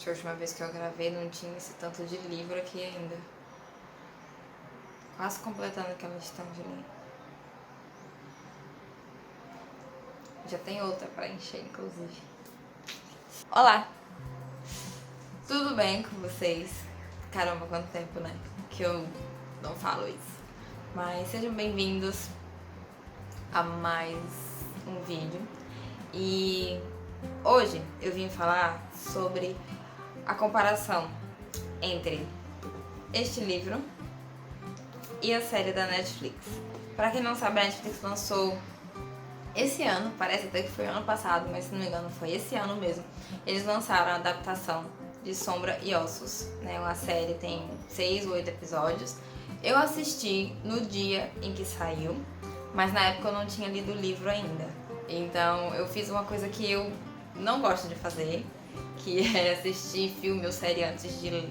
que a última vez que eu gravei não tinha esse tanto de livro aqui ainda. Quase completando aquela estante ali. Já tem outra pra encher, inclusive. Olá! Tudo bem com vocês? Caramba, quanto tempo, né? Que eu não falo isso. Mas sejam bem-vindos a mais um vídeo. E hoje eu vim falar sobre a comparação entre este livro e a série da Netflix. Pra quem não sabe, a Netflix lançou esse ano, parece até que foi ano passado, mas se não me engano foi esse ano mesmo. Eles lançaram a adaptação de Sombra e Ossos, né? Uma série tem 6 ou 8 episódios. Eu assisti no dia em que saiu, mas na época eu não tinha lido o livro ainda. Então eu fiz uma coisa que eu não gosto de fazer, que é assistir filme ou série antes de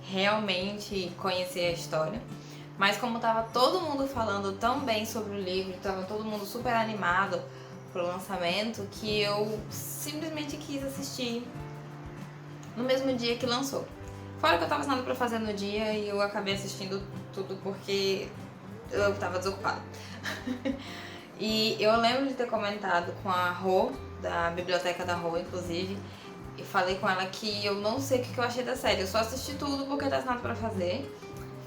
realmente conhecer a história. Mas como tava todo mundo falando tão bem sobre o livro, tava todo mundo super animado pro lançamento, que eu simplesmente quis assistir no mesmo dia que lançou. Fora que eu tava sem nada pra fazer no dia e eu acabei assistindo tudo porque eu tava desocupada. E eu lembro de ter comentado com a Rô, da biblioteca da Rô, inclusive, e falei com ela que eu não sei o que eu achei da série. Eu só assisti tudo porque tá sem nada pra fazer.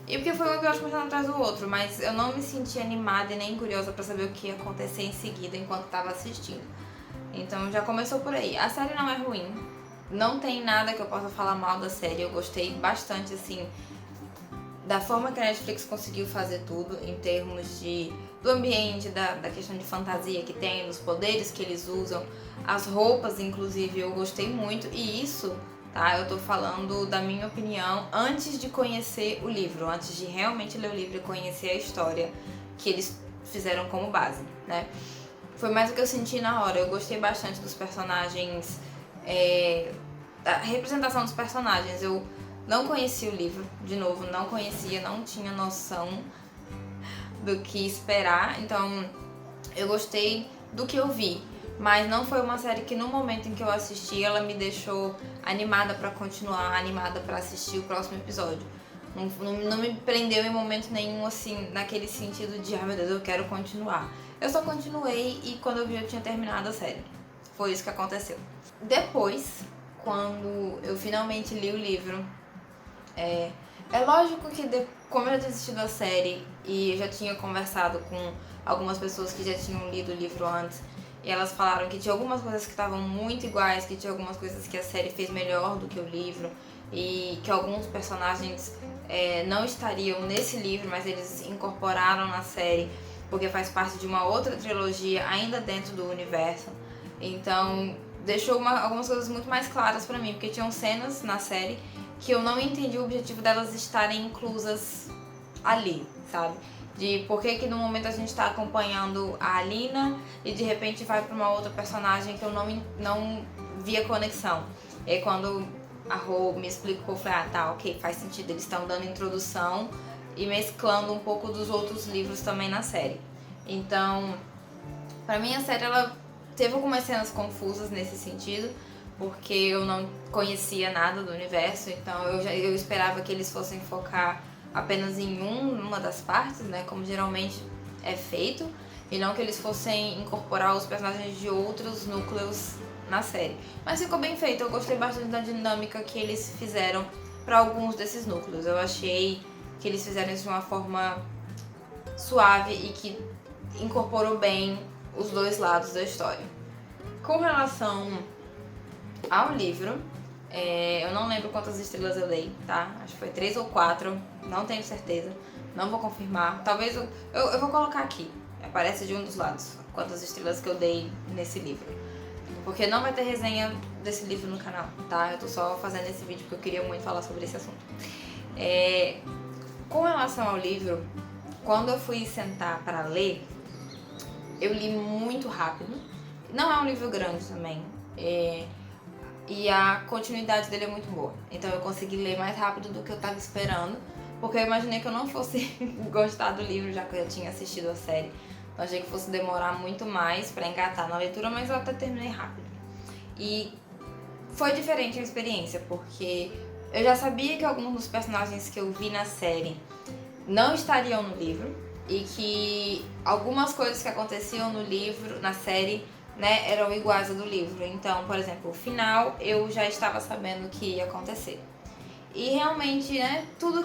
E porque foi um episódio começando atrás do outro, mas eu não me senti animada e nem curiosa pra saber o que ia acontecer em seguida enquanto tava assistindo. Então já começou por aí. A série não é ruim, não tem nada que eu possa falar mal da série. Eu gostei bastante, assim, da forma que a Netflix conseguiu fazer tudo, em termos do ambiente, da questão de fantasia que tem, dos poderes que eles usam, as roupas, inclusive, eu gostei muito. E isso, tá, eu tô falando da minha opinião antes de conhecer o livro, antes de realmente ler o livro e conhecer a história que eles fizeram como base, né? Foi mais o que eu senti na hora. Eu gostei bastante dos personagens, da representação dos personagens. Eu não conhecia o livro, de novo, não conhecia, não tinha noção do que esperar, então eu gostei do que eu vi, mas não foi uma série que no momento em que eu assisti ela me deixou animada pra continuar, animada pra assistir o próximo episódio. Não me prendeu em momento nenhum, assim, naquele sentido de, meu Deus, eu quero continuar. Eu só continuei e quando eu vi eu tinha terminado a série. Foi isso que aconteceu. Depois, quando eu finalmente li o livro, é lógico que, como eu já tinha assistido a série e eu já tinha conversado com algumas pessoas que já tinham lido o livro antes, e elas falaram que tinha algumas coisas que estavam muito iguais, que tinha algumas coisas que a série fez melhor do que o livro, e que alguns personagens não estariam nesse livro, mas eles incorporaram na série, porque faz parte de uma outra trilogia ainda dentro do universo. Então deixou algumas coisas muito mais claras pra mim, porque tinham cenas na série que eu não entendi o objetivo delas estarem inclusas ali, sabe? De por que no momento a gente tá acompanhando a Alina e de repente vai pra uma outra personagem que eu não via conexão. E aí quando a Rô me explicou, eu falei, tá, ok, faz sentido, eles estão dando introdução e mesclando um pouco dos outros livros também na série. Então, pra mim a série, ela teve algumas cenas confusas nesse sentido, porque eu não conhecia nada do universo, então eu esperava que eles fossem focar apenas em uma das partes, né, como geralmente é feito, e não que eles fossem incorporar os personagens de outros núcleos na série. Mas ficou bem feito, eu gostei bastante da dinâmica que eles fizeram para alguns desses núcleos. Eu achei que eles fizeram isso de uma forma suave e que incorporou bem os dois lados da história. Com relação ao livro, eu não lembro quantas estrelas eu dei, tá? Acho que foi 3 ou 4, não tenho certeza, não vou confirmar. Talvez eu vou colocar aqui, aparece de um dos lados, quantas estrelas que eu dei nesse livro. Porque não vai ter resenha desse livro no canal, tá? Eu tô só fazendo esse vídeo porque eu queria muito falar sobre esse assunto. Com relação ao livro, quando eu fui sentar pra ler, eu li muito rápido. Não é um livro grande também. E a continuidade dele é muito boa. Então eu consegui ler mais rápido do que eu tava esperando, porque eu imaginei que eu não fosse gostar do livro, já que eu já tinha assistido a série. Então achei que fosse demorar muito mais pra engatar na leitura, mas eu até terminei rápido. E foi diferente a experiência, porque eu já sabia que alguns dos personagens que eu vi na série não estariam no livro e que algumas coisas que aconteciam no livro, na série, né, eram iguais ao do livro. Então, por exemplo, o final eu já estava sabendo o que ia acontecer. E realmente, né, tudo o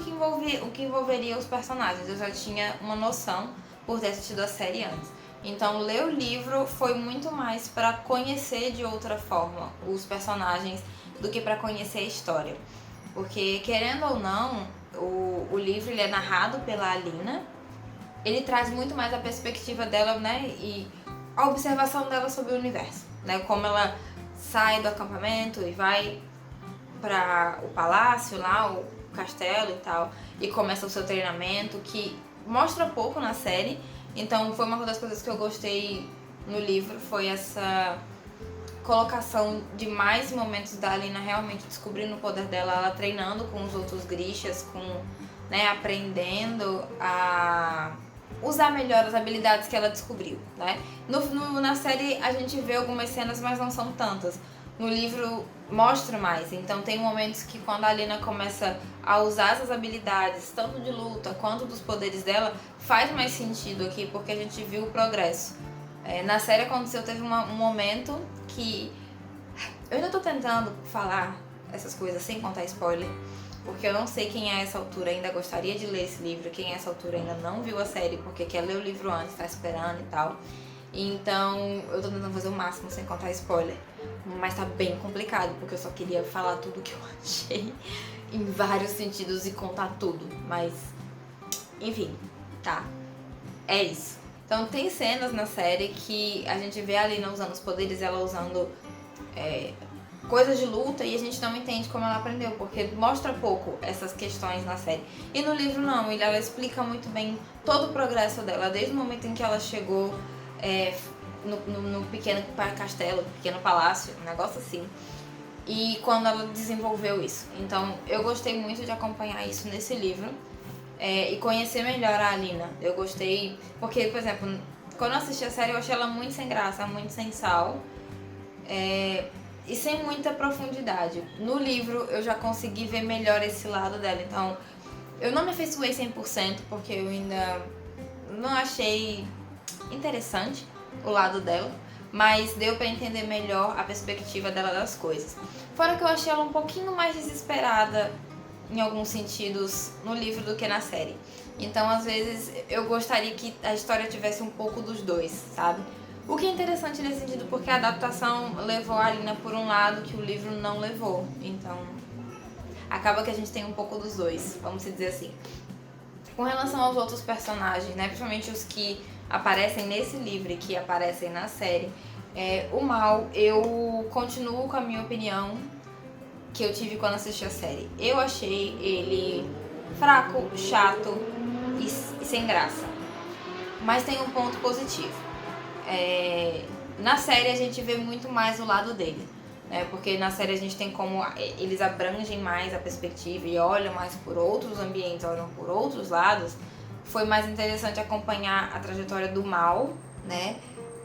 que envolveria os personagens, eu já tinha uma noção por ter assistido a série antes. Então, ler o livro foi muito mais para conhecer de outra forma os personagens do que para conhecer a história. Porque, querendo ou não, o livro ele é narrado pela Alina. Ele traz muito mais a perspectiva dela, né, e a observação dela sobre o universo, né, como ela sai do acampamento e vai para o palácio lá, o castelo e tal, e começa o seu treinamento, que mostra pouco na série. Então foi uma das coisas que eu gostei no livro, foi essa colocação de mais momentos da Alina realmente descobrindo o poder dela, ela treinando com os outros Grishas, né, aprendendo a usar melhor as habilidades que ela descobriu, né? Na série a gente vê algumas cenas, mas não são tantas. No livro mostra mais, então tem momentos que quando a Alina começa a usar essas habilidades, tanto de luta quanto dos poderes dela, faz mais sentido aqui, porque a gente viu o progresso. Na série aconteceu, teve um momento que... Eu ainda tô tentando falar essas coisas sem contar spoiler, porque eu não sei quem a essa altura ainda gostaria de ler esse livro, quem a essa altura ainda não viu a série porque quer ler o livro antes, tá esperando e tal. Então eu tô tentando fazer o máximo sem contar spoiler, mas tá bem complicado, porque eu só queria falar tudo que eu achei em vários sentidos e contar tudo, mas enfim, tá, é isso. Então tem cenas na série que a gente vê a Alina usando os poderes, ela usando coisas de luta, e a gente não entende como ela aprendeu, porque mostra pouco essas questões na série. E no livro não, ela explica muito bem todo o progresso dela, desde o momento em que ela chegou no pequeno castelo, pequeno palácio, um negócio assim, e quando ela desenvolveu isso. Então eu gostei muito de acompanhar isso nesse livro, e conhecer melhor a Alina. Eu gostei, porque, por exemplo, quando eu assisti a série eu achei ela muito sem graça, muito sem sal, e sem muita profundidade. No livro eu já consegui ver melhor esse lado dela, então eu não me afeiçoei 100%, porque eu ainda não achei interessante o lado dela, mas deu pra entender melhor a perspectiva dela das coisas. Fora que eu achei ela um pouquinho mais desesperada em alguns sentidos no livro do que na série. Então, às vezes, eu gostaria que a história tivesse um pouco dos dois, sabe? O que é interessante nesse sentido, porque a adaptação levou a Alina por um lado que o livro não levou. Então, acaba que a gente tem um pouco dos dois, vamos dizer assim. Com relação aos outros personagens, né, principalmente os que aparecem nesse livro e que aparecem na série, o Mal, eu continuo com a minha opinião que eu tive quando assisti a série. Eu achei ele fraco, chato e sem graça. Mas tem um ponto positivo. Na série a gente vê muito mais o lado dele, né? Porque na série a gente tem como eles abrangem mais a perspectiva e olham mais por outros ambientes, olham por outros lados. Foi mais interessante acompanhar a trajetória do Mal, né,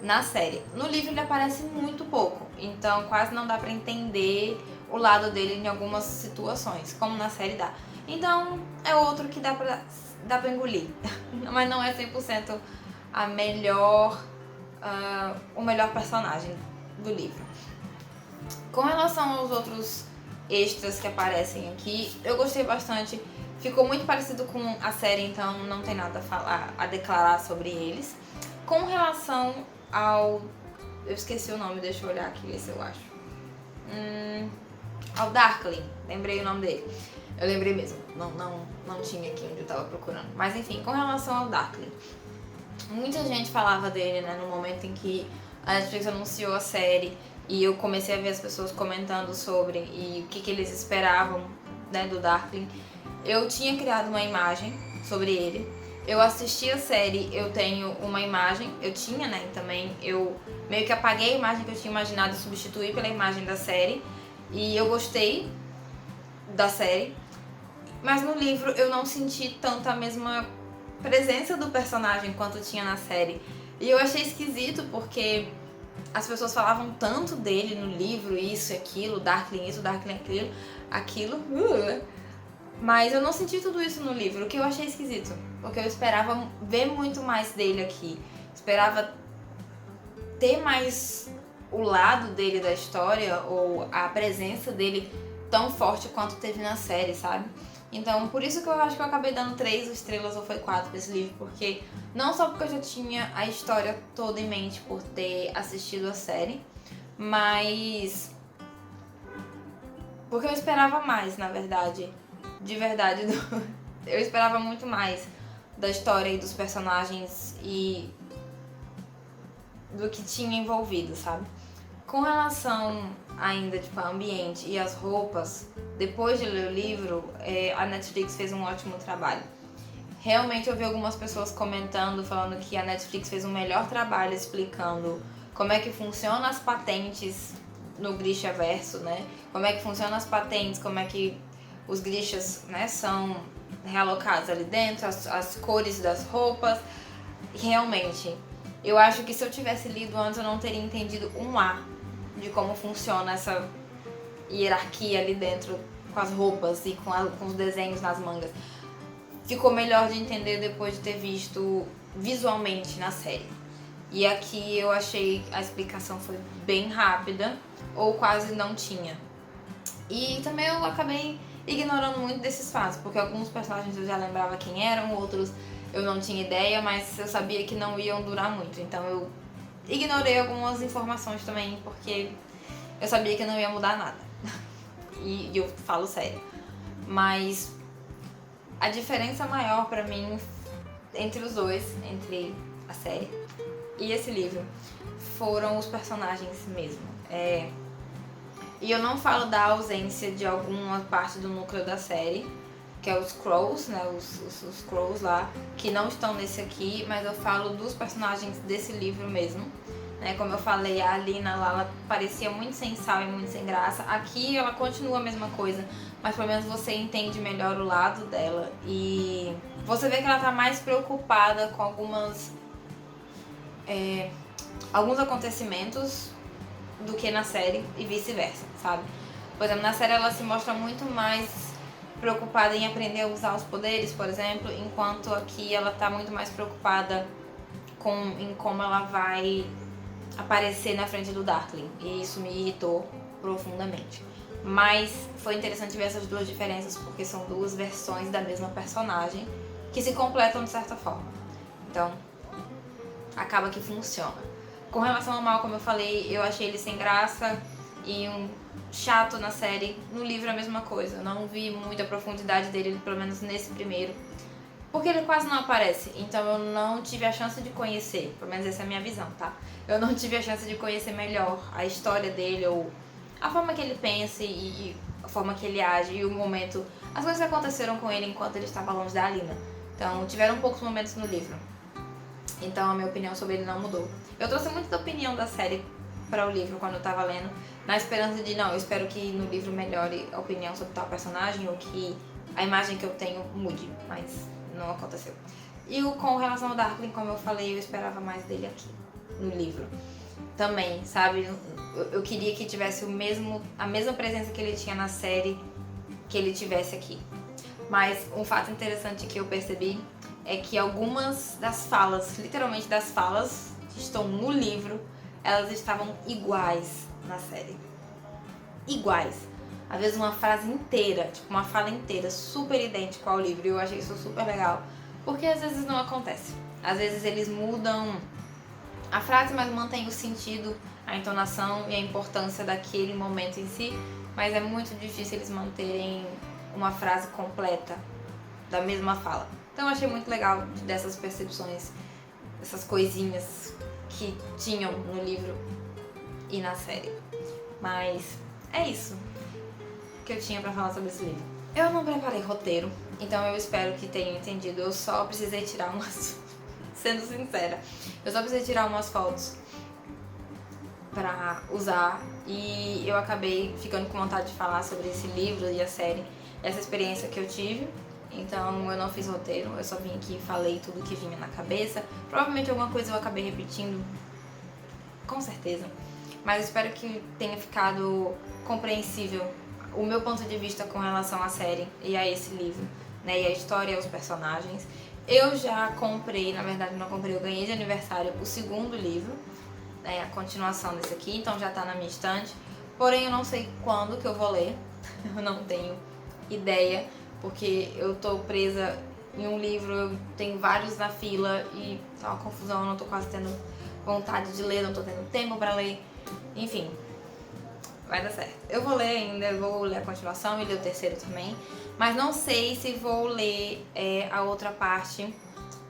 na série. No livro ele aparece muito pouco, então quase não dá pra entender o lado dele em algumas situações, como na série dá. Então é outro que dá pra engolir, mas não é 100% a melhor, o melhor personagem do livro. Com relação aos outros extras que aparecem aqui, eu gostei bastante. Ficou muito parecido com a série, então não tem nada a declarar sobre eles. Com relação ao... Eu esqueci o nome, deixa eu olhar aqui, ver se eu acho. Ao Darkling, lembrei o nome dele. Eu lembrei mesmo, não tinha aqui onde eu tava procurando. Mas enfim, com relação ao Darkling, muita gente falava dele, né, no momento em que a Netflix anunciou a série, e eu comecei a ver as pessoas comentando sobre e o que eles esperavam, né, do Darkling. Eu tinha criado uma imagem sobre ele. Eu assisti a série, eu tenho uma imagem, eu tinha, né, também, eu meio que apaguei a imagem que eu tinha imaginado e substituí pela imagem da série. E eu gostei da série, mas no livro eu não senti tanto a mesma presença do personagem quanto tinha na série. E eu achei esquisito, porque as pessoas falavam tanto dele no livro, isso e aquilo, Darkling isso, Darkling aquilo, mas eu não senti tudo isso no livro, o que eu achei esquisito, porque eu esperava ver muito mais dele aqui, esperava ter mais o lado dele da história, ou a presença dele tão forte quanto teve na série, sabe? Então, por isso que eu acho que eu acabei dando 3 estrelas ou foi 4 pra esse livro, porque não só porque eu já tinha a história toda em mente por ter assistido a série, mas porque eu esperava mais, na verdade. De verdade, eu esperava muito mais da história e dos personagens e do que tinha envolvido, sabe? Com relação ainda, tipo, ao ambiente e as roupas, depois de ler o livro, a Netflix fez um ótimo trabalho. Realmente eu vi algumas pessoas comentando, falando que a Netflix fez um melhor trabalho explicando como é que funcionam as patentes no Grishaverso, né? Como é que funcionam as patentes, como é que os Grishas, né, são realocados ali dentro, as cores das roupas. Realmente, eu acho que se eu tivesse lido antes eu não teria entendido um A de como funciona essa hierarquia ali dentro com as roupas e com os desenhos nas mangas. Ficou melhor de entender depois de ter visto visualmente na série. E aqui eu achei a explicação foi bem rápida ou quase não tinha. E também eu acabei ignorando muito desses fatos, porque alguns personagens eu já lembrava quem eram, outros eu não tinha ideia, mas eu sabia que não iam durar muito. Então eu ignorei algumas informações também, porque eu sabia que não ia mudar nada. E eu falo sério. Mas a diferença maior pra mim entre os dois, entre a série e esse livro, foram os personagens mesmo. E eu não falo da ausência de alguma parte do núcleo da série, que é os Crows, né, os Crows lá, que não estão nesse aqui, mas eu falo dos personagens desse livro mesmo. Né, como eu falei, a Alina lá, ela parecia muito sem sal e muito sem graça. Aqui ela continua a mesma coisa, mas pelo menos você entende melhor o lado dela. E você vê que ela tá mais preocupada com alguns acontecimentos do que na série e vice-versa, sabe? Por exemplo, na série ela se mostra muito mais preocupada em aprender a usar os poderes, por exemplo, enquanto aqui ela tá muito mais preocupada em como ela vai aparecer na frente do Darkling, e isso me irritou profundamente. Mas foi interessante ver essas duas diferenças, porque são duas versões da mesma personagem que se completam de certa forma. Então, acaba que funciona. Com relação ao Mal, como eu falei, eu achei ele sem graça e um chato na série. No livro é a mesma coisa, eu não vi muita profundidade dele, pelo menos nesse primeiro. Porque ele quase não aparece, então eu não tive a chance de conhecer, pelo menos essa é a minha visão, tá? Eu não tive a chance de conhecer melhor a história dele, ou a forma que ele pensa e a forma que ele age, e o momento, as coisas que aconteceram com ele enquanto ele estava longe da Alina. Então, tiveram poucos momentos no livro. Então, a minha opinião sobre ele não mudou. Eu trouxe muito da opinião da série para o livro quando eu tava lendo, na esperança de, não, eu espero que no livro melhore a opinião sobre tal personagem, ou que a imagem que eu tenho mude, mas não aconteceu. E com relação ao Darkling, como eu falei, eu esperava mais dele aqui, no livro. Também, sabe? Eu queria que tivesse a mesma presença que ele tinha na série, que ele tivesse aqui. Mas um fato interessante que eu percebi é que algumas das falas, literalmente das falas que estão no livro, elas estavam iguais na série. Iguais. Às vezes uma frase inteira, tipo uma fala inteira, super idêntica ao livro, e eu achei isso super legal, porque às vezes não acontece. Às vezes eles mudam a frase, mas mantém o sentido, a entonação e a importância daquele momento em si, mas é muito difícil eles manterem uma frase completa da mesma fala. Então eu achei muito legal dessas percepções, essas coisinhas que tinham no livro e na série. Mas é isso que eu tinha pra falar sobre esse livro. Eu não preparei roteiro, então eu espero que tenham entendido. Eu só precisei tirar umas... Sendo sincera, eu só precisei tirar umas fotos pra usar e eu acabei ficando com vontade de falar sobre esse livro e a série, essa experiência que eu tive. Então eu não fiz roteiro, eu só vim aqui e falei tudo que vinha na cabeça. Provavelmente alguma coisa eu acabei repetindo, com certeza. Mas eu espero que tenha ficado compreensível o meu ponto de vista com relação à série e a esse livro, né? E a história e os personagens. Eu já comprei, na verdade não comprei, eu ganhei de aniversário o segundo livro, né? A continuação desse aqui, então já tá na minha estante. Porém eu não sei quando que eu vou ler, eu não tenho ideia, porque eu tô presa em um livro, eu tenho vários na fila e tá uma confusão, eu não tô quase tendo vontade de ler, não tô tendo tempo pra ler, enfim, vai dar certo. Eu vou ler ainda, eu vou ler a continuação e ler o terceiro também, mas não sei se vou ler a outra parte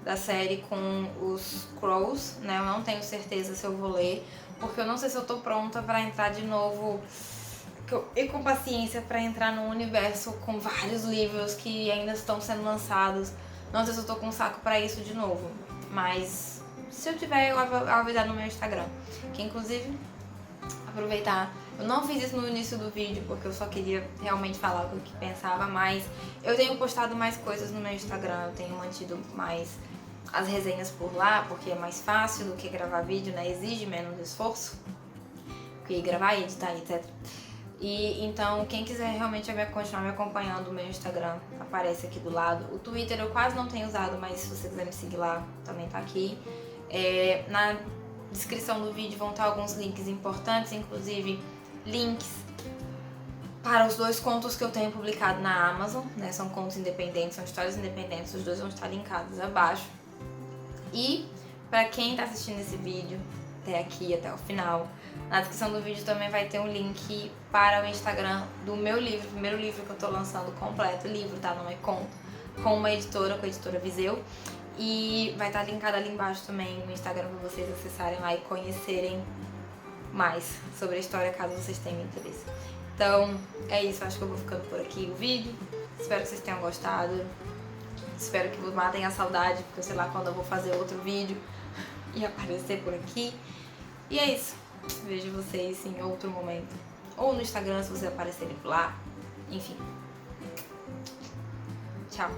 da série com os Crows, né? Eu não tenho certeza se eu vou ler, porque eu não sei se eu tô pronta pra entrar de novo e com paciência pra entrar num universo com vários livros que ainda estão sendo lançados. Não sei se eu tô com saco pra isso de novo, mas se eu tiver, eu vou avisar no meu Instagram, que inclusive, aproveitar, eu não fiz isso no início do vídeo porque eu só queria realmente falar o que pensava, mas eu tenho postado mais coisas no meu Instagram, eu tenho mantido mais as resenhas por lá, porque é mais fácil do que gravar vídeo, né? Exige menos esforço, porque gravar, editar, etc. E então, quem quiser realmente continuar me acompanhando, o meu Instagram aparece aqui do lado. O Twitter eu quase não tenho usado, mas se você quiser me seguir lá, também tá aqui. Na descrição do vídeo vão estar alguns links importantes, inclusive links para os 2 contos que eu tenho publicado na Amazon, né? São contos independentes, são histórias independentes, os 2 vão estar linkados abaixo. E para quem tá assistindo esse vídeo até aqui, até o final, na descrição do vídeo também vai ter um link para o Instagram do meu livro, o primeiro livro que eu tô lançando completo, livro, tá? Não é conto, com uma editora, com a editora Viseu. E vai estar linkado ali embaixo também o Instagram para vocês acessarem lá e conhecerem mais sobre a história, caso vocês tenham interesse. Então, é isso, acho que eu vou ficando por aqui o vídeo. Espero que vocês tenham gostado. Espero que matem a saudade, porque eu sei lá quando eu vou fazer outro vídeo e aparecer por aqui. E é isso. Vejo vocês em outro momento. Ou no Instagram, se vocês aparecerem por lá. Enfim. Tchau.